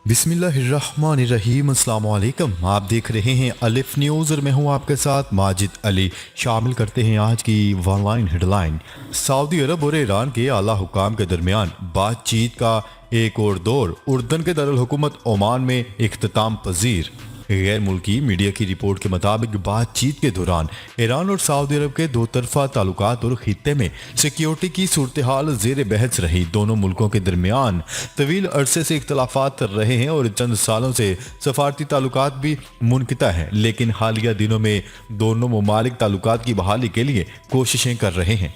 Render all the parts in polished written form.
बिस्मिल्लाहिर्रहमानिर्रहीम। अस्सलाम वालेकुम। आप देख रहे हैं अलिफ न्यूज़ और मैं हूं आपके साथ माजिद अली। शामिल करते हैं आज की ऑनलाइन हेडलाइन। सऊदी अरब और ईरान के आला हुकाम के दरमियान बातचीत का एक और दौर। उर्दन के दारुल हुकूमत ओमान में इख्तिताम पजीर। गैर मुल्की मीडिया की रिपोर्ट के मुताबिक बातचीत के दौरान ईरान और सऊदी अरब के दो तरफा ताल्लुकात और खित्ते में सिक्योरिटी की सूरत हाल जेर बहस रही। दोनों मुल्कों के दरमियान तवील अरसे से इख्तलाफात रहे हैं और चंद सालों से सफारती ताल्लुकात भी मुनक़ता हैं, लेकिन हालिया दिनों में दोनों ममालिक ताल्लुकात की बहाली के लिए कोशिशें कर रहे हैं।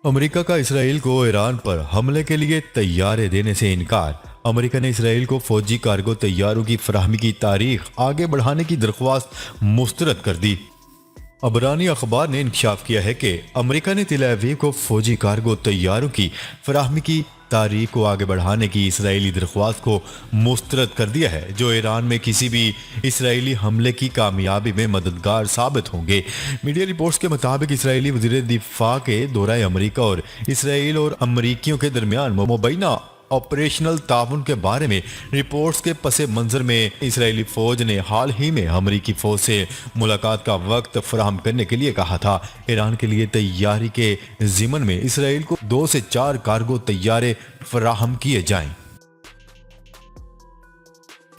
अमेरिका का इसराइल को ईरान पर हमले के लिए तैयारे देने से इनकार। अमेरिका ने इसराइल को फौजी कार्गो तैयारों की फराहमी की तारीख आगे बढ़ाने की दरख्वास्त मुस्तरद कर दी। अबरानी अखबार ने इंकशाफ किया है कि अमेरिका ने तेल अवीव को फौजी कार्गो तैयारों की फराहमी की तारीख को आगे बढ़ाने की इसराइली दरख्वास्त को मुस्तरद कर दिया है, जो ईरान में किसी भी इसराइली हमले की कामयाबी में मददगार साबित होंगे। मीडिया रिपोर्ट्स के मुताबिक इसराइली वज़ीर दिफा के दौराए अमेरिका और इसराइल और अमरीकियों के दरमियान मुबैना ऑपरेशनल ताउन के बारे में रिपोर्ट्स के पसे मंजर में इसराइली फौज ने हाल ही में अमरीकी फौज से मुलाकात का वक्त फराहम करने के लिए कहा था। ईरान के लिए तैयारी के जिमन में इसराइल को 2 से 4 कार्गो तैयारे फराहम किए जाएं।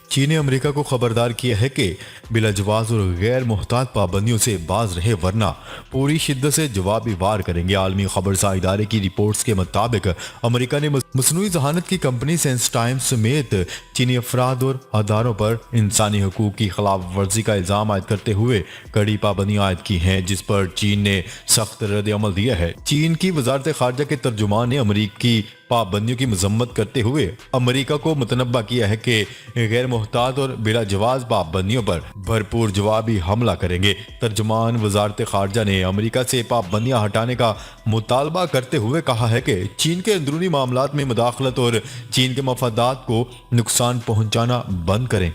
चीन ने अमेरिका को खबरदार किया है कि बिलाजवाज और गैर मोहतात पाबंदियों से बाज रहे, वरना पूरी शिद्दत से जवाबी वार करेंगे। आलमी खबरसा इदारे की रिपोर्ट्स के मुताबिक अमेरिका ने मसनूई जहानत की कंपनी सेंस टाइम्स समेत चीनी अफराद और अदारों पर इंसानी हकूक की खिलाफ वर्जी का इल्जाम आयद करते हुए कड़ी पाबंदियां आयद की हैं, जिस पर चीन ने सख्त रद्द अमल दिया है। चीन की वजारत खारजा के तर्जुमान ने अमरीकी पाबंदियों की मजम्मत करते हुए अमेरिका को मुतनब्बा किया है कि गैर मोहतात और बिला जवाज पाबंदियों पर भरपूर जवाबी हमला करेंगे। तर्जुमान वजारत खारजा ने अमेरिका से पाबंदियां हटाने का मुतालबा करते हुए कहा है कि चीन के अंदरूनी मामलात में मुदाखलत और चीन के मफादात को नुकसान पहुंचाना बंद करें।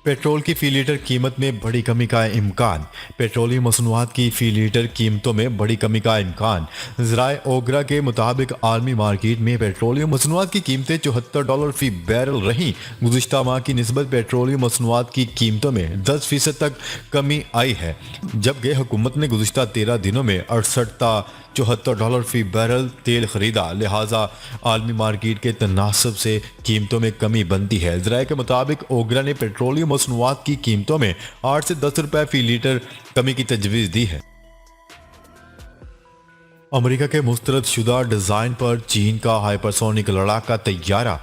पेट्रोल की फी लीटर कीमत में बड़ी कमी का इम्कान। पेट्रोलियम मसनूआत की फी लीटर कीमतों में बड़ी कमी का इम्कान। ज़राए ओगरा के मुताबिक आलमी मार्केट में पेट्रोलियम मसनूआत की कीमतें $74 फी बैरल रहीं। गुज़िश्ता माह की निस्बत पेट्रोलियम मसनूआत की कीमतों में 10% तक कमी आई है, जबकि हुकूमत ने गुज़िश्ता 13 दिनों में $74 फी बैरल तेल खरीदा। लिहाजा आलमी मार्केट के तनासब से कीमतों में कमी बनती है। ज़राए के मुताबिक ओगरा ने पेट्रोलियम मसनूआत की कीमतों में 8 से 10 रुपए फी लीटर कमी की तजवीज़ दी है। अमेरिका के मुस्तरद शुदा डिज़ाइन पर चीन का हाइपरसोनिक लड़ाका तैयारा।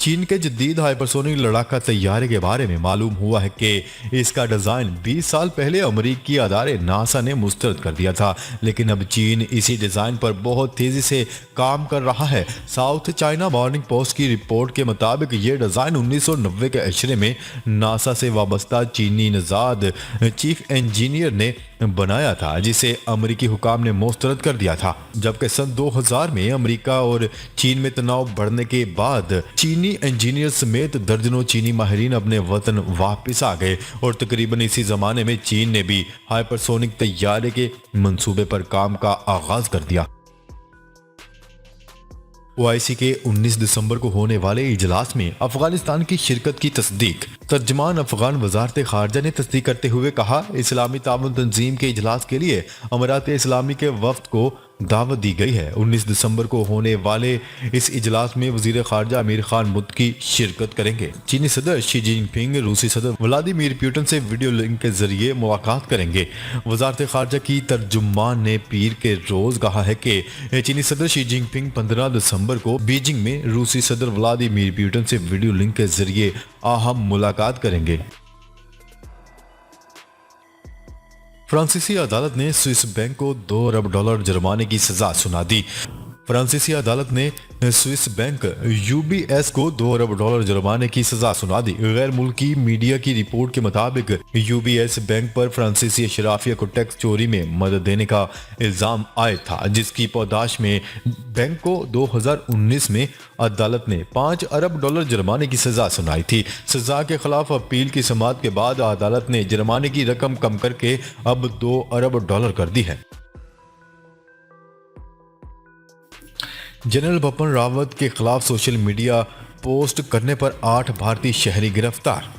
चीन के जदीद हाइपरसोनिक लड़ाका तैयारे के बारे में मालूम हुआ है कि इसका डिज़ाइन 20 साल पहले अमेरिकी अदारे नासा ने मुस्तरद कर दिया था, लेकिन अब चीन इसी डिज़ाइन पर बहुत तेज़ी से काम कर रहा है। साउथ चाइना मॉर्निंग पोस्ट की रिपोर्ट के मुताबिक ये डिज़ाइन 1990 के अशरे में नासा से वाबस्ता चीनी नजाद चीफ इंजीनियर ने बनाया था, जिसे अमेरिकी हुकाम ने मुस्तरद कर दिया था। जबकि सन 2000 में अमेरिका और चीन में तनाव बढ़ने के बाद चीनी इंजीनियर समेत दर्जनों चीनी माहिरीन अपने वतन वापस आ गए और तकरीबन इसी जमाने में चीन ने भी हाइपरसोनिक तैयारे के मंसूबे पर काम का आगाज कर दिया। ओआईसी के 19 दिसंबर को होने वाले इजलास में अफगानिस्तान की शिरकत की तस्दीक। तर्जमान अफगान वजारत खारजा ने तस्दीक करते हुए कहा, इस्लामी ताउन तंजीम के इजलास के लिए अमीरात इस्लामी के वफ्द को दावत दी गई है। 19 दिसंबर को होने वाले इस इजलास में वजीर खारजा अमीर खान मुत्तकी शिरकत करेंगे। चीनी सदर शी जिनपिंग रूसी सदर व्लादिमीर पुतिन से वीडियो लिंक के जरिए मुलाकात करेंगे। वजारत खारजा की तर्जुमान ने पीर के रोज कहा है कि चीनी सदर शी जिनपिंग 15 दिसंबर को बीजिंग में रूसी सदर व्लादिमीर पुतिन से वीडियो लिंक के जरिए अहम मुलाकात करेंगे। फ्रांसीसी अदालत ने स्विस बैंक को $2 अरब जुर्माने की सजा सुना दी। फ्रांसीसी अदालत ने स्विस बैंक यूबीएस को $2 अरब जुर्माने की सजा सुना दी। गैर मुल्की मीडिया की रिपोर्ट के मुताबिक यूबीएस बैंक पर फ्रांसीसी अशराफिया को टैक्स चोरी में मदद देने का इल्जाम आयद था, जिसकी पौदाश में बैंक को 2019 में अदालत ने $5 अरब जुर्माने की सजा सुनाई थी। सजा के खिलाफ अपील की समाअत के बाद अदालत ने जुर्माने की रकम कम करके अब $2 अरब कर दी है। जनरल बिपिन रावत के खिलाफ सोशल मीडिया पोस्ट करने पर 8 भारतीय शहरी गिरफ्तार।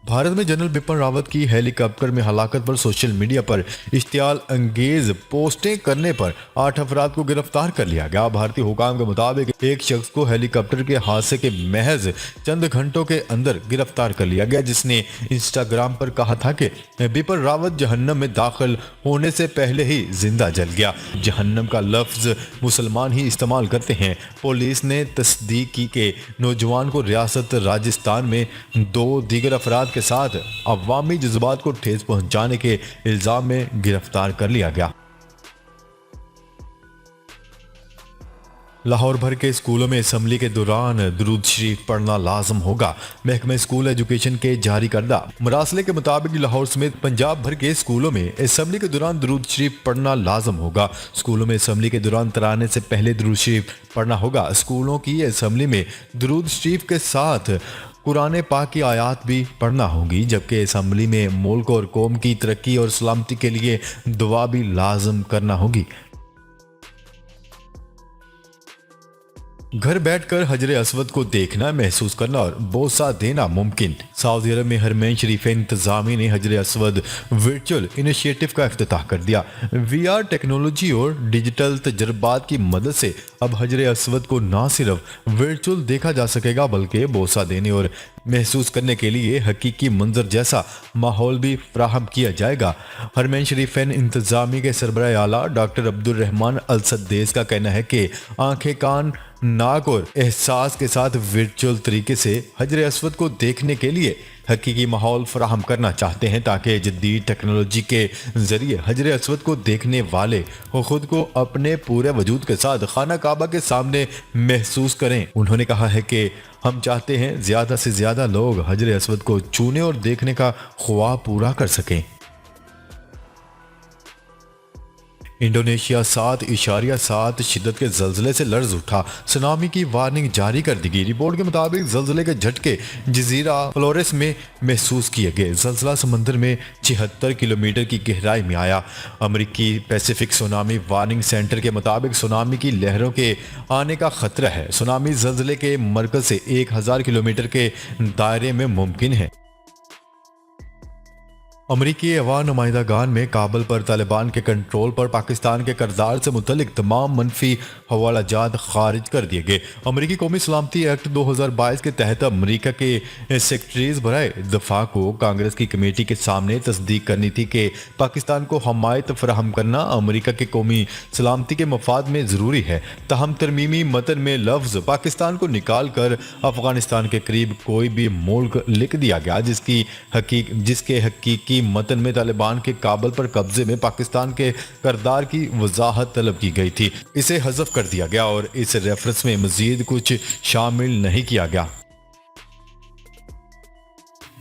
भारत में जनरल बिपिन रावत की हेलीकॉप्टर में हलाकत पर सोशल मीडिया पर इश्तियाल अंगेज पोस्टें करने पर 8 अफराद को गिरफ्तार कर लिया गया। भारतीय हुकाम के मुताबिक एक शख्स को हेलीकॉप्टर के हादसे के महज चंद घंटों के अंदर गिरफ्तार कर लिया गया, जिसने इंस्टाग्राम पर कहा था कि बिपिन रावत जहन्नम में दाखिल होने से पहले ही जिंदा जल गया। जहन्नम का लफ्ज मुसलमान ही इस्तेमाल करते हैं। पुलिस ने तस्दीक की कि नौजवान को रियासत राजस्थान में 2 दीगर अफराद के साथ अवामी जज्बात को ठेस पहुंचाने के इल्जाम में गिरफ्तार कर लिया गया। लाहौर भर के स्कूलों में असम्बली के दौरान दुरूद शरीफ पढ़ना लाजम होगा। महकमा स्कूल एजुकेशन के जारी करदा मरासले के मुताबिक लाहौर समेत पंजाब भर के स्कूलों में असम्बली के दौरान दुरूद शरीफ पढ़ना लाजम होगा। स्कूलों में असम्बली के दौरान तराने से पहले दुरूद शरीफ पढ़ना होगा। स्कूलों की असम्बली में दुरूद शरीफ के साथ कुरान पाक की आयात भी पढ़ना होगी, जबकि असम्बली में मुल्क और कौम की तरक्की और सलामती के लिए दुआ भी लाजम करना होगी। घर बैठकर हजरे अस्वद को देखना, महसूस करना और बोसा देना मुमकिन। सऊदी अरब में हरमैन शरीफ इंतजामी ने हजरे अस्वद वर्चुअल इनिशिएटिव का इफ्तिताह कर दिया। VR टेक्नोलॉजी और डिजिटल तजर्बात की मदद से अब हजरे अस्वद को न सिर्फ वर्चुअल देखा जा सकेगा बल्कि बोसा देने और महसूस करने के लिए हकीकी मंजर जैसा माहौल भी फ्राहम किया जाएगा। हरमैन शरीफैन इंतजामी के सरबराह आला डॉक्टर अब्दुल रहमान अल सद्देस का कहना है कि आंखें, कान, नाक और एहसास के साथ वर्चुअल तरीके से हजरे अस्वद को देखने के लिए हकीकी माहौल फराहम करना चाहते हैं, ताकि जदीद टेक्नोलॉजी के जरिए हजरे अस्वद को देखने वाले खुद को अपने पूरे वजूद के साथ खाना काबा के सामने महसूस करें। उन्होंने कहा है कि हम चाहते हैं ज़्यादा से ज़्यादा लोग हजरे अस्वद को छूने और देखने का ख्वाब पूरा कर सकें। इंडोनेशिया 7.7 शिद्दत के जल्जले से लर्ज उठा, सुनामी की वार्निंग जारी कर दी गई। रिपोर्ट के मुताबिक जल्जले के झटके जजीरा फ्लोरेस में महसूस किए गए। जल्जला समंदर में 76 किलोमीटर की गहराई में आया। अमेरिकी पैसिफिक सुनामी वार्निंग सेंटर के मुताबिक सुनामी की लहरों के आने का खतरा है। सुनामी जल्जले के मरकज से 1000 किलोमीटर के दायरे में मुमकिन है। अमरीकी अवान नुमाइंदागान में काबल पर तालिबान के कंट्रोल पर पाकिस्तान के करदार से मुतलिक तमाम मनफी हवालाजात खारिज कर दिए गए। अमरीकी कौमी सलामती एक्ट 2022 के तहत अमरीका के सेक्रेटरीज बराए दफा को कांग्रेस की कमेटी के सामने तस्दीक करनी थी कि पाकिस्तान को हमायत फराहम करना अमरीका के कौमी सलामती के मफाद में ज़रूरी है। तहम तरमीमी मतन में लफ्ज़ पाकिस्तान को निकाल कर अफगानिस्तान के करीब कोई भी मुल्क लिख दिया गया, जिसके हकीकी मतन में तालिबान के काबल पर कब्जे में पाकिस्तान के करदार की वजाहत तलब की गई थी। इसे हज़फ कर दिया गया और इस रेफरेंस में मजीद कुछ शामिल नहीं किया गया।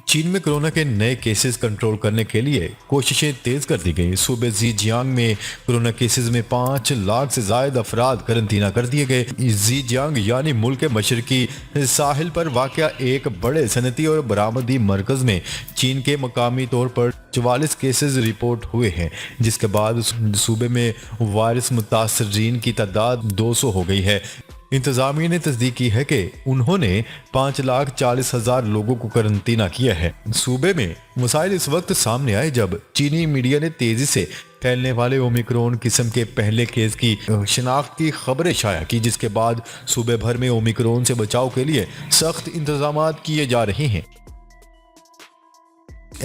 चीन में कोरोना के नए केसेस कंट्रोल करने के लिए कोशिशें तेज कर दी गई। सूबे ज़ीजियांग में कोरोना केसेस में 5 लाख से ज्यादा अफराद करंतना कर दिए गए। ज़ीजियांग यानी मुल्क के मशरकी साहिल पर वाक़या एक बड़े सनती और बरामदी मरकज में चीन के मकामी तौर पर 44 केसेस रिपोर्ट हुए हैं, जिसके बाद सूबे में वायरस मुतासरीन की तादाद 200 हो गई है। इंतजामिया ने तस्दीक की है कि उन्होंने 5,40,000 लोगों को करंतना किया है। सूबे में मसाइल इस वक्त सामने आए जब चीनी मीडिया ने तेजी से फैलने वाले ओमिक्रॉन किस्म के पहले केस की शिनाख्त की खबरें शाया की, जिसके बाद सूबे भर में ओमिक्रॉन से बचाव के लिए सख्त इंतजाम किए जा रहे हैं।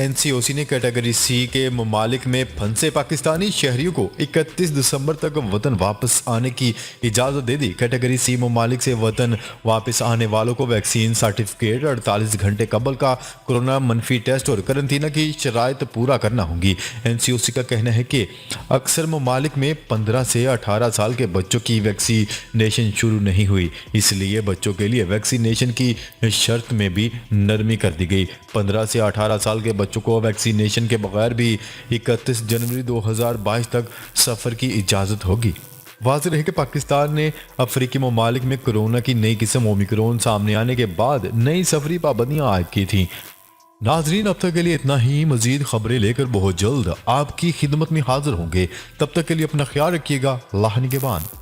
NCOC ने कैटेगरी C के ममालिक में फंसे पाकिस्तानी शहरियों को 31 दिसंबर तक वतन वापस आने की इजाज़त दे दी। कैटेगरी C ममालिक से वतन वापस आने वालों को वैक्सीन सर्टिफिकेट, 48 घंटे कबल का कोरोना मनफी टेस्ट और करंतना की शराइत पूरा करना होगी। NCOC का कहना है कि अक्सर ममालिक में 15 से 18 साल के बच्चों की वैक्सीनेशन शुरू नहीं हुई, इसलिए बच्चों के लिए वैक्सीनेशन की शर्त में भी नरमी कर दी गई। 15 से 18 साल के बच्चों को वैक्सीनेशन के बगैर भी 31 जनवरी 2022 तक सफ़र की इजाज़त होगी। वाज़ेह है कि पाकिस्तान ने अफ्रीकी ममालिक में कोरोना की नई किस्म ओमिक्रॉन सामने आने के बाद नई सफरी पाबंदियां आयद की थी। नाजरीन, अब तक के लिए इतना ही। मजीद खबरें लेकर बहुत जल्द आपकी खिदमत में हाजिर होंगे। तब तक के लिए अपना ख्याल रखिएगा। अल्लाह निगहबान।